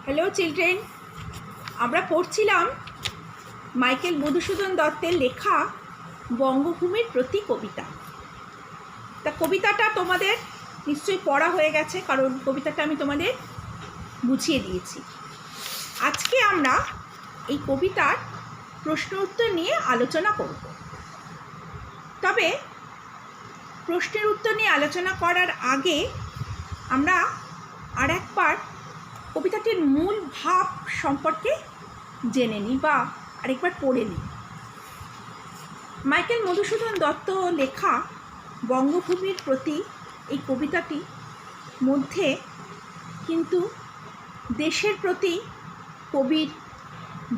Hello children, আমরা পড়ছিলাম Michael Madhusudan দত্তের লেখা বঙ্গভূমির প্রতি কবিতা। তা কবিতাটা তোমাদের নিশ্চয়ই পড়া হয়ে গেছে, কারণ কবিতাটা আমি তোমাদের বুঝিয়ে দিয়েছি। আজকে আমরা এই কবিতার প্রশ্ন উত্তর নিয়ে আলোচনা করব। তবে প্রশ্নের উত্তর নিয়ে আলোচনা করার আগে আমরা আর একবার কবিতাটির মূল ভাব সম্পর্কে জেনে নিই বা আরেকবার পড়ে নিই। মাইকেল মধুসূদন দত্ত লেখা বঙ্গভূমির প্রতি এই কবিতাটি মধ্যে কিন্তু দেশের প্রতি কবির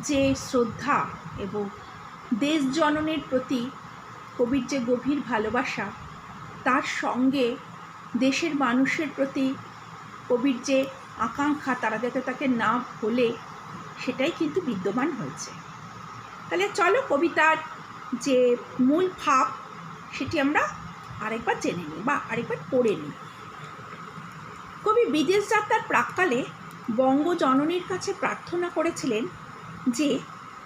যে শ্রদ্ধা এবং দেশ জননীর প্রতি কবির যে গভীর ভালোবাসা, তার সঙ্গে দেশের মানুষের প্রতি কবির যে আকাঙ্ক্ষা তারা যাতে তাকে না ভোলে, সেটাই কিন্তু বিদ্যমান হয়েছে। তাহলে চলো কবিতার যে মূল ভাব সেটি আমরা আরেকবার জেনে নিই বা আরেকবার পড়ে নিই। কবি বিদেশ যাত্রার প্রাক্কালে বঙ্গজননীর কাছে প্রার্থনা করেছিলেন যে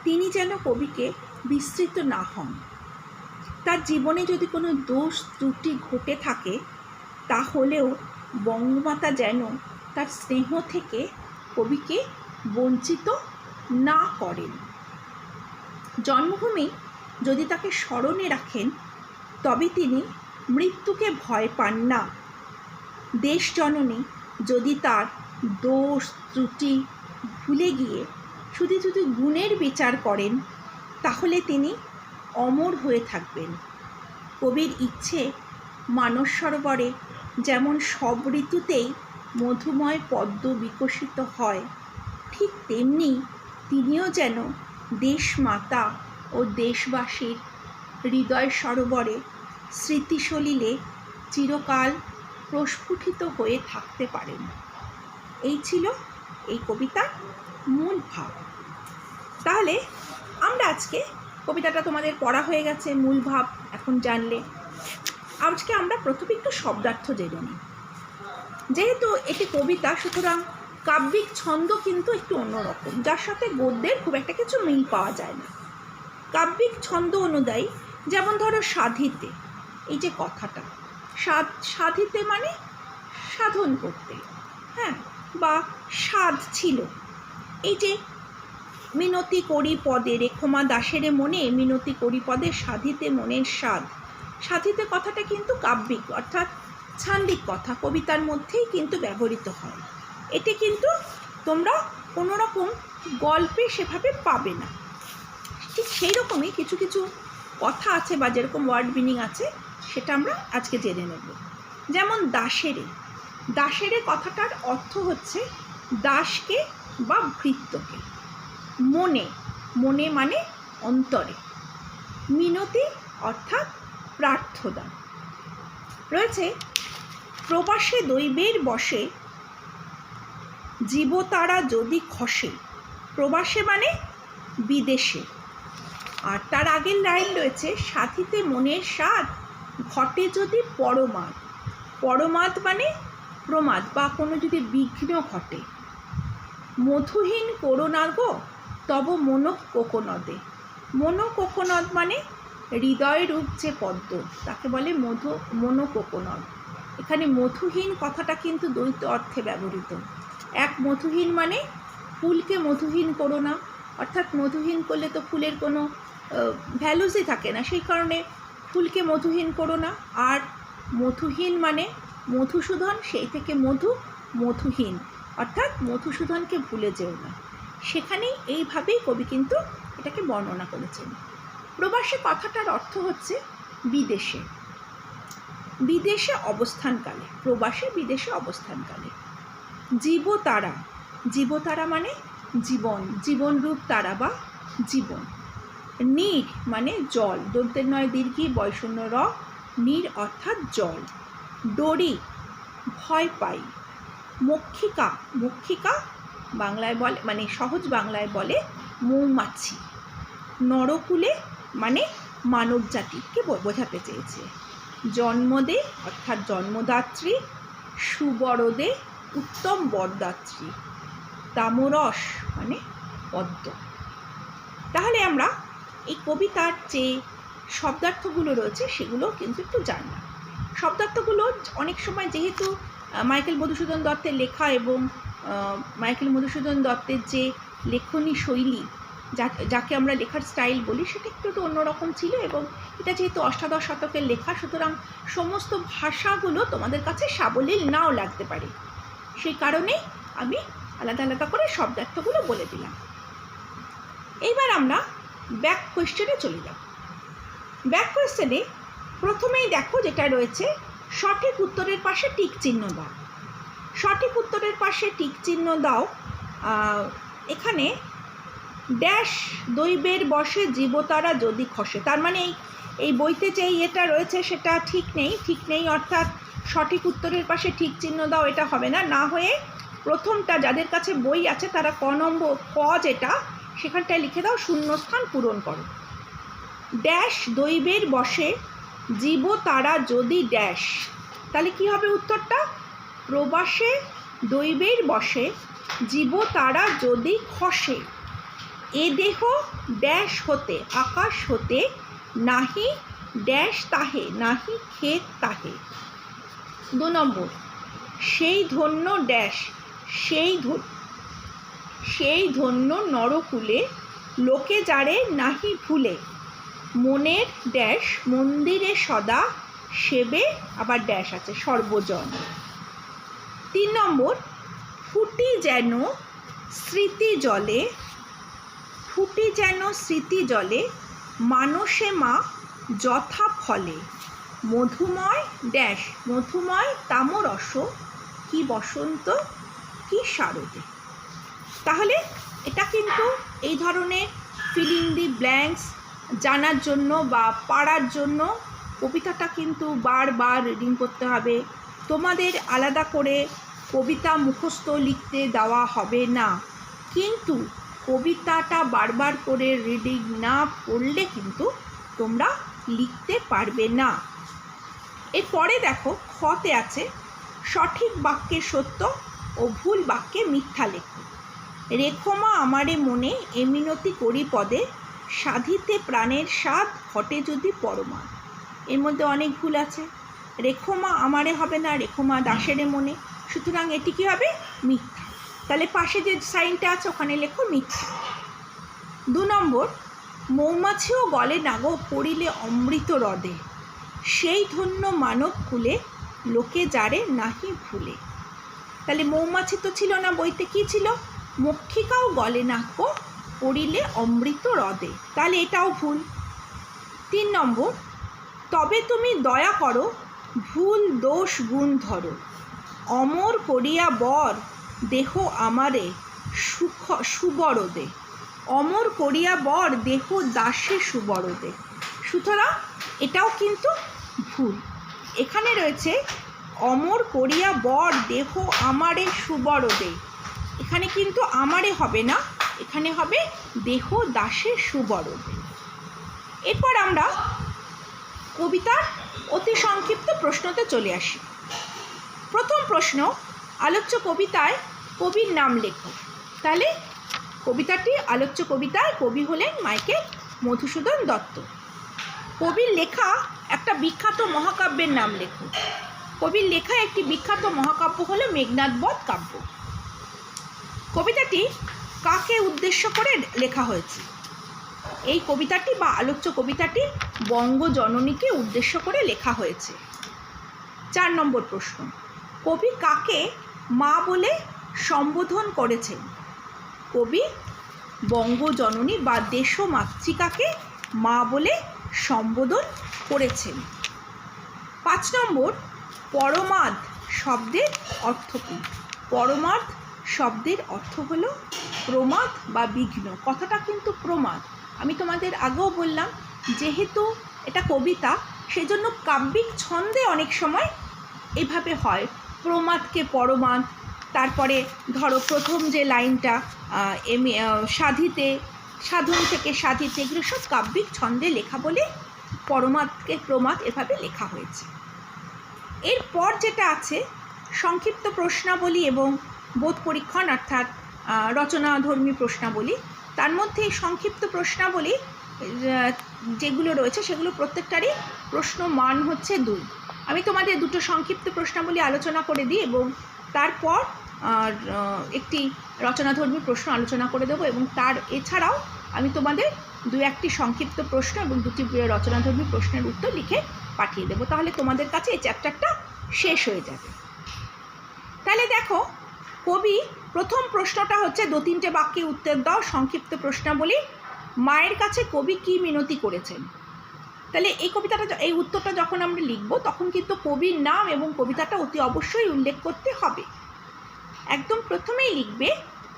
তিনি যেন কবিকে বিস্মৃত না হন। তার জীবনে যদি কোনো দোষ ত্রুটি ঘটে থাকে, তাহলেও বঙ্গমাতা যেন তার স্নেহ থেকে কবিকে বঞ্চিত না করেন। জন্মভূমি যদি তাকে স্মরণে রাখেন, তবে তিনি মৃত্যুকে ভয় পান না। দেশ জননী যদি তার দোষ ত্রুটি ভুলে গিয়ে শুধু শুধু গুণের বিচার করেন, তাহলে তিনি অমর হয়ে থাকবেন। কবির ইচ্ছে মানস সরোবরে যেমন সব ঋতুতেই মধুময় পদ্ম বিকশিত হয়, ঠিক তেমনি তিনিও যেন দেশমাতা ও দেশবাসীর হৃদয় সরোবরে স্মৃতিসলিলে চিরকাল প্রস্ফুটিত হয়ে থাকতে পারেন। এই ছিল এই কবিতার মূল ভাব। তাহলে আমরা আজকে কবিতাটা তোমাদের পড়া হয়ে গেছে, মূল ভাব এখন জানলে। আজকে আমরা প্রথমে একটু শব্দার্থ জেনে নিই। যেহেতু এটি কবিতা, সুতরাং কাব্যিক ছন্দ কিন্তু একটু অন্যরকম, যার সাথে গদ্যের খুব একটা কিছু মিল পাওয়া যায় না। কাব্যিক ছন্দ অনুযায়ী, যেমন ধরো সাধিতে, এই যে কথাটা সাধিতে মানে সাধন করতে, হ্যাঁ, বা সাধ ছিল। এই যে মিনতি করি পদে রেখমা দাসের মনে, মিনতি করি পদে সাধিতে মনের স্বাদ। সাধিতে কথাটা কিন্তু কাব্যিক অর্থাৎ ছান্দিক কথা, কবিতার মধ্যেই কিন্তু ব্যবহৃত হয়। এটি কিন্তু তোমরা কোনো রকম গল্পে সেভাবে পাবে না। ঠিক সেই রকমই কিছু কিছু কথা আছে বা যেরকম ওয়ার্ড মিনিং আছে, সেটা আমরা আজকে জেনে নেব। যেমন দাসেরে, দাসেরে কথাটার অর্থ হচ্ছে দাসকে বা ভৃত্যকে। মনে, মনে মানে অন্তরে। মিনতি অর্থাৎ প্রার্থনা। রয়েছে প্রবাসে দৈবের বসে জীবতারা যদি খসে। প্রবাসে মানে বিদেশে। আর তার আগের লাইন রয়েছে সাথীতে মনের স্বাদ ঘটে যদি পরমাদ। পরমাদ মানে প্রমাদ বা কোনো যদি বিঘ্ন ঘটে। মধুহীন করোনা গো তব মন কোকনদে। মন কোকনদ মানে হৃদয় রূপ যে পদ্ম, তাকে বলে মন কোকনদ। এখানে মধুহীন কথাটা কিন্তু দ্বৈত অর্থে ব্যবহৃত। এক, মধুহীন মানে ফুলকে মধুহীন করো না, অর্থাৎ মধুহীন করলে তো ফুলের কোনো ভ্যালুসই থাকে না, সেই কারণে ফুলকে মধুহীন করো না। আর মধুহীন মানে মধুসূদন, সেই থেকে মধুহীন অর্থাৎ মধুসূদনকে ভুলে যেও না। সেখানেই এইভাবেই কবি কিন্তু এটাকে বর্ণনা করেছেন। প্রবাসে কথাটার অর্থ হচ্ছে বিদেশে, বিদেশে অবস্থানকালে, প্রবাসে বিদেশে অবস্থানকালে। জীবতারা, জীবতারা মানে জীবন, জীবনরূপ তারা বা জীবন। নীর মানে জল, দন্তের নয় দীর্ঘী বয়শূন্য র, নীর অর্থাৎ জল। ডরি ভয় পাই। মক্ষিকা, মক্ষিকা বাংলায় বলে মানে সহজ বাংলায় বলে মৌমাছি। নরকুলে মানে মানব জাতিকে বোঝাতে চেয়েছে। জন্মদে অর্থাৎ জন্মদাত্রী। সুবরদে উত্তম বরদাত্রী। তামরস মানে পদ্ম। তাহলে আমরা এই কবিতার যে শব্দার্থগুলো রয়েছে সেগুলো কিন্তু একটু জানলাম। শব্দার্থগুলো অনেক সময় যেহেতু মাইকেল মধুসূদন দত্তের লেখা এবং মাইকেল মধুসূদন দত্তের যে লেখনী শৈলী, যাকে আমরা লেখার স্টাইল বলি, সেটা একটু অন্যরকম ছিল এবং এটা যেহেতু অষ্টাদশ শতকের লেখা, সুতরাং সমস্ত ভাষাগুলো তোমাদের কাছে সাবলীল নাও লাগতে পারে। সেই কারণে আমি আলাদা আলাদা করে শব্দার্থগুলো বলে দিলাম। এইবার আমরা ব্যাক কোয়েশ্চেনে চলে যাব। ব্যাক কোয়েশ্চেনে প্রথমেই দেখো যেটা রয়েছে, সঠিক উত্তরের পাশে টিক চিহ্ন দাও। সঠিক উত্তরের পাশে টিক চিহ্ন দাও। এখানে ড্যাশ দৈবের বসে জীবতারা যদি খসে, তার মানে এই বইতে যে এটা রয়েছে সেটা ঠিক নেই, অর্থাৎ সঠিক উত্তরের পাশে ঠিক চিহ্ন দাও এটা হবে না। না হয়ে প্রথমটা, যাদের কাছে বই আছে তারা ক নম্বর ক যেটা সেখানটায় লিখে দাও, শূন্যস্থান পূরণ করো। ড্যাশ দৈবের বসে জীব তারা যদি ড্যাশ, তাহলে কি হবে উত্তরটা? প্রবাসে দৈবের বসে জীব তারা যদি খসে, এ দেহ ড্যাশ হতে আকাশ হতে, নাহি ড্যাশ তাহে নাহি ক্ষেত তাহে। 2 নম্বর, সেই ধন্য ড্যাশ সেই ধন্য নরকুলে, লোকে যারে নাহি ভুলে, মনের ড্যাশ মন্দিরে সদা সেবে, আবার ড্যাশ আছে সর্বজন। 3 নম্বর, ফুটি যেন স্মৃতি জলে, মানসে মা যথা ফলে, মধুময় ড্যাশ মধুময় তামরস, কি বসন্ত কি শারদে। তাহলে এটা কিন্তু এই ধরনের ফিল ইন দি ব্ল্যাঙ্কস জানার জন্য বা পারার জন্য কবিতাটা কিন্তু বারবার রিডিং করতে হবে। তোমাদের আলাদা করে কবিতা মুখস্থ লিখতে দেওয়া হবে না, কিন্তু কবিতাটা বারবার করে রিডিং না পড়লে কিন্তু তোমরা লিখতে পারবে না। এরপরে দেখো খতে আছে, সঠিক বাক্যে সত্য ও ভুল বাক্যে মিথ্যা লেখো। রেখমা আমারে মনে এমিনতি করি পদে, সাধিতে প্রাণের স্বাদ ঘটে যদি পরমাদ। এর মধ্যে অনেক ভুল আছে। রেখমা আমারে হবে না, রেখমা দাসেরে মনে, সুতরাং এটি কী হবে? মিথ্যা। তাহলে পাশে যে সাইনটা আছে ওখানে লেখো মিথ্যা। 2 নম্বর, মৌমাছিও গলে না গো পড়িলে অমৃত হ্রদে, সেই ধন্য মানব কুলে, লোকে যারে নাহি ভুলে। তাহলে মৌমাছি তো ছিল না, বইতে কি ছিল? মক্ষিকাও গলে না গো পড়িলে অমৃত হ্রদে, তাহলে এটাও ভুল। 3 নম্বর, তবে তুমি দয়া করো ভুল দোষ গুণ ধরো, অমর করিয়া বর দেহ আমারে সুবরদে, অমর করিয়া বর দেহ দাসে সুবরদে। সুতরাং এটাও কিন্তু ভুল। এখানে রয়েছে অমর করিয়া বর দেহ আমারে সুবরদে, এখানে কিন্তু আমারে হবে না, এখানে হবে দেহ দাসে সুবরদে। এরপর আমরা কবিতার অতি সংক্ষিপ্ত প্রশ্নতে চলে আসি। প্রথম প্রশ্ন, আলোচ্য কবিতায় কবির নাম লেখো। তাহলে কবিতাটি আলোচ্য কবিতায় কবি হলেন মাইকেল মধুসূদন দত্ত। কবির লেখা একটা বিখ্যাত মহাকাব্যের নাম লেখো। কবির লেখা একটি বিখ্যাত মহাকাব্য হলো মেঘনাদ বধ কাব্য। কবিতাটি কাকে উদ্দেশ্য করে লেখা হয়েছে? এই কবিতাটি বা আলোচ্য কবিতাটি বঙ্গজননীকে উদ্দেশ্য করে লেখা হয়েছে। 4 নম্বর প্রশ্ন, কবি কাকে মা বলে সম্বোধন করেছেন? কবি বঙ্গজননী বা দেশমাতৃকাকে মা বলে সম্বোধন করেছেন। 5 নম্বর, পরমাদ শব্দের অর্থ কী? পরমাদ শব্দের অর্থ হলো প্রমাদ বা বিঘ্ন। কথাটা কিন্তু প্রমাদ, আমি তোমাদের আগেও বললাম, যেহেতু এটা কবিতা সেজন্য কাব্যিক ছন্দে অনেক সময় এভাবে হয়, প্রমাদকে পরমাদ, তারপরে ধরো প্রথম যে লাইনটা সাধিতে, সাধন থেকে সাধিতে, এগুলো সব কাব্যিক ছন্দে লেখা বলে পরমাদকে প্রমাদ এভাবে লেখা হয়েছে। এরপর যেটা আছে সংক্ষিপ্ত প্রশ্নাবলী এবং বোধ পরীক্ষণ, অর্থাৎ রচনাধর্মী প্রশ্নাবলী। তার মধ্যে এই সংক্ষিপ্ত প্রশ্নাবলী যেগুলো রয়েছে সেগুলো প্রত্যেকটারই প্রশ্ন মান হচ্ছে 2। আমি তোমাদের দুটো সংক্ষিপ্ত প্রশ্নাবলী আলোচনা করে দিই এবং তারপর একটি রচনাধর্মী প্রশ্ন আলোচনা করে দেবো, এবং তার এছাড়াও আমি তোমাদের 2-1টি সংক্ষিপ্ত প্রশ্ন এবং 2টি রচনাধর্মী প্রশ্নের উত্তর লিখে পাঠিয়ে দেবো। তাহলে তোমাদের কাছে এই চ্যাপ্টারটা শেষ হয়ে যাবে। তাহলে দেখো, কবি প্রথম প্রশ্নটা হচ্ছে 2-3টে বাক্যে উত্তর দাও, সংক্ষিপ্ত প্রশ্নাবলী। মায়ের কাছে কবি কি মিনতি করেছেন? তাহলে এই উত্তরটা যখন আমরা লিখব তখন কিন্তু কবির নাম এবং কবিতাটা অতি অবশ্যই উল্লেখ করতে হবে। একদম প্রথমেই লিখবে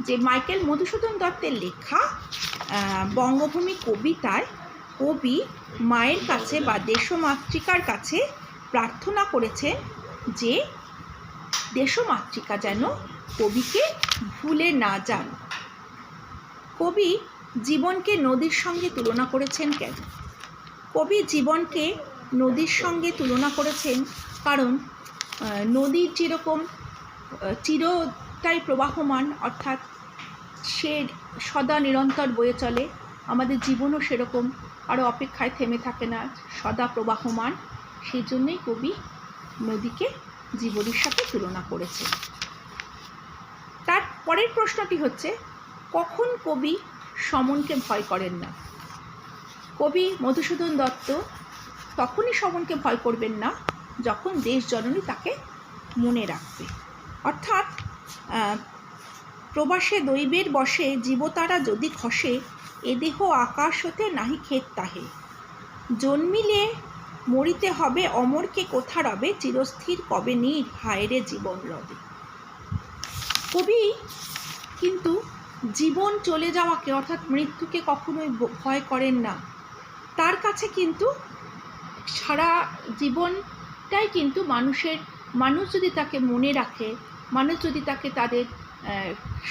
যে মাইকেল মধুসূদন দত্তের লেখা বঙ্গভূমি কবিতায় কবি মায়ের কাছে বা দেশমাতৃকার কাছে প্রার্থনা করেছেন যে দেশমাতৃকা যেন কবিকে ভুলে না যান। কবি জীবনকে নদীর সঙ্গে তুলনা করেছেন কেন? কবি জীবনকে নদীর সঙ্গে তুলনা করেছেন কারণ নদীর যেরকম চিরটাই প্রবাহমান, অর্থাৎ সে সদা নিরন্তর বয়ে চলে, আমাদের জীবনও সেরকম কারো অপেক্ষায় থেমে থাকে না, সদা প্রবাহমান। সেই জন্যই কবি নদীকে জীবনের সাথে তুলনা করেছেন। তার পরের প্রশ্নটি হচ্ছে, কখন কবি সমনকে ভয় করেন না? কবি মধুসূদন দত্ত তখনই সমনকে ভয় করবেন না যখন দেশ জননী তাকে মনে রাখবে। অর্থাৎ প্রবাসে দৈবের বসে জীবতারা যদি খসে, এ দেহ আকাশ হতে নাহি ক্ষেত তাহে, জন্মিলে মরিতে হবে অমরকে কোথা রবে, চিরস্থির কবে নীর হায়রে জীবন রবে। কবি কিন্তু জীবন চলে যাওয়াকে অর্থাৎ মৃত্যুকে কখনোই ভয় করেন না। তার কাছে কিন্তু সারা জীবনটাই কিন্তু মানুষ যদি তাকে মনে রাখে, মানুষ যদি তাকে তাদের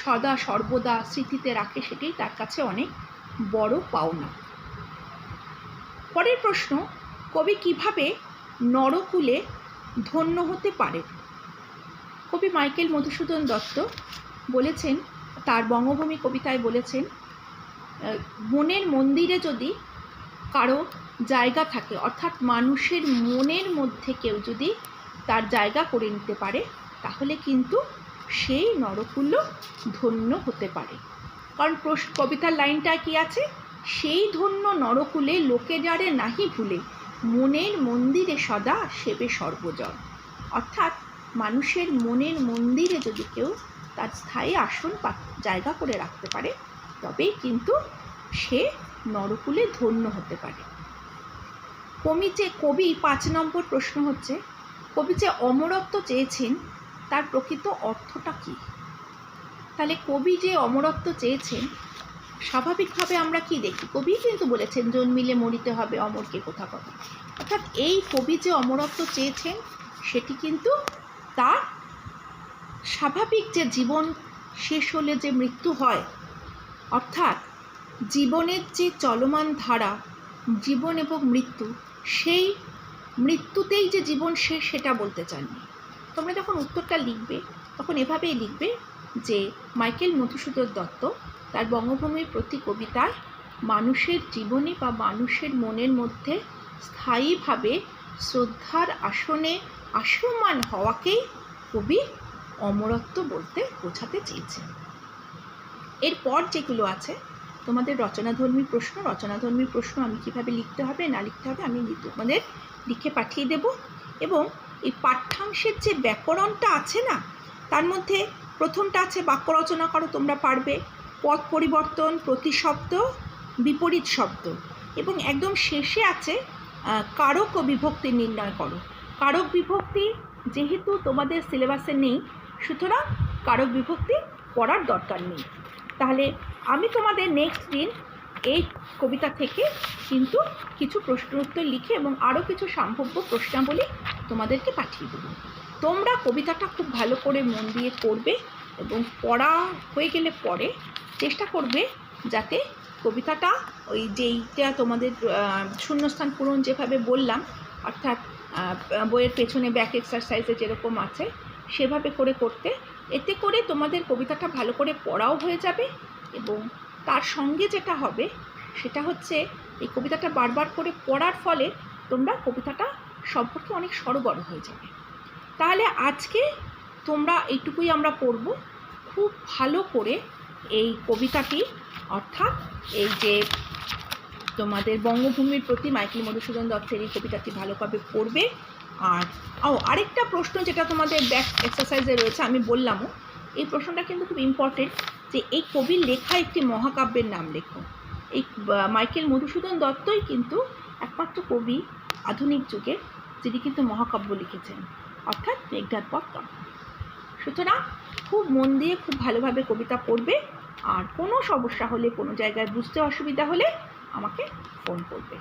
সদা সর্বদা স্মৃতিতে রাখে, সেটাই তার কাছে অনেক বড় পাওনা। পরের প্রশ্ন, কবি কিভাবে নরকুলে ধন্য হতে পারেন? কবি মাইকেল মধুসূদন দত্ত বলেছেন, তার বঙ্গভূমি কবিতায় বলেছেন, মনের মন্দিরে যদি কারো জায়গা থাকে, অর্থাৎ মানুষের মনের মধ্যে কেউ যদি তার জায়গা করে নিতে পারে, তাহলে কিন্তু সেই নরকুল ধন্য হতে পারে। কারণ কবিতার লাইনটা কি আছে, সেই ধন্য নরকুলে লোকে যারে নাহি ভুলে, মনের মন্দিরে সদা সেবে সর্বজন। অর্থাৎ মানুষের মনের মন্দিরে যদি কেউ তার স্থায়ী আসন জায়গা করে রাখতে পারে, তবেই কিন্তু সে নরকুলে ধন্য হতে পারে। কবি 5 নম্বর প্রশ্ন হচ্ছে, কবি যে অমরত্ব চেয়েছেন তার প্রকৃত অর্থটা কী? তাহলে কবি যে অমরত্ব চেয়েছেন, স্বাভাবিকভাবে আমরা কি দেখি, কবি কিন্তু বলেছেন জন্মিলে মরিতে হবে অমরকে কোথা কথা। অর্থাৎ এই কবি যে অমরত্ব চেয়েছেন সেটি কিন্তু তার স্বাভাবিক যে জীবন শেষ হলে যে মৃত্যু হয়, অর্থাৎ জীবনের যে চলমান ধারা, জীবন এবং মৃত্যু, সেই মৃত্যুতেই যে জীবন শেষ সেটা বলতে চাননি। তোমরা যখন উত্তরটা লিখবে তখন এভাবেই লিখবে যে মাইকেল মধুসূদন দত্ত তার বঙ্গভূমির প্রতি কবিতায় মানুষের জীবনে বা মানুষের মনের মধ্যে স্থায়ীভাবে শ্রদ্ধার আসনে আসমান হওয়াকেই কবি অমরত্ব বলতে বোঝাতে চেয়েছেন। এরপর যেগুলো আছে তোমাদের রচনাধর্মী প্রশ্ন আমি কীভাবে লিখতে হবে না লিখতে হবে আমি তোমাদের লিখে পাঠিয়ে দেব। এবং এই পাঠ্যাংশের যে ব্যাকরণটা আছে না, তার মধ্যে প্রথমটা আছে বাক্য রচনা করো, তোমরা পারবে, পদ পরিবর্তন, প্রতিশব্দ, বিপরীত শব্দ, এবং একদম শেষে আছে কারক ও বিভক্তি নির্ণয় করো। কারক বিভক্তি যেহেতু তোমাদের সিলেবাসে নেই, সুতরাং কারক বিভক্তি পড়ার দরকার নেই। তাহলে আমি তোমাদের নেক্সট দিন এই কবিতা থেকে কিন্তু কিছু প্রশ্ন উত্তর লিখে এবং আরও কিছু সম্ভাব্য প্রশ্নাবলী তোমাদেরকে পাঠিয়ে দেবো। তোমরা কবিতাটা খুব ভালো করে মন দিয়ে করবে এবং পড়া হয়ে গেলে পরে চেষ্টা করবে যাতে কবিতাটা ওই যেইটা তোমাদের শূন্যস্থান পূরণ যেভাবে বললাম, অর্থাৎ বইয়ের পেছনে ব্যাক এক্সারসাইজে যেরকম আছে সেভাবে করে করতে, এতে করে তোমাদের কবিতাটা ভালো করে পড়াও হয়ে যাবে, এবং তার সঙ্গে যেটা হবে সেটা হচ্ছে এই কবিতাটা বারবার করে পড়ার ফলে তোমরা কবিতাটা সম্পর্কে অনেক সড়গড় হয়ে যাবে। তাহলে আজকে তোমরা এইটুকুই আমরা পড়ব। খুব ভালো করে এই কবিতাটি, অর্থাৎ এই যে তোমাদের বঙ্গভূমির প্রতি মাইকেল মধুসূদন দত্তের এই কবিতাটি ভালোভাবে পড়বে। আর আরেকটা প্রশ্ন যেটা তোমাদের ব্যাক এক্সারসাইজে রয়েছে, আমি বললামও, এই প্রশ্নটা কিন্তু খুব ইম্পর্টেন্ট, যে এই কবির লেখা একটি মহাকাব্যের নাম লেখো। এই মাইকেল মধুসূদন দত্তই কিন্তু একমাত্র কবি আধুনিক যুগে যিনি কিন্তু মহাকাব্য লিখেছেন, অর্থাৎ মেঘনাদ বধ কাব্য। সুতরাং খুব মন দিয়ে খুব ভালোভাবে কবিতা পড়বে, আর কোনো সমস্যা হলে, কোনো জায়গায় বুঝতে অসুবিধা হলে আমাকে ফোন করবে।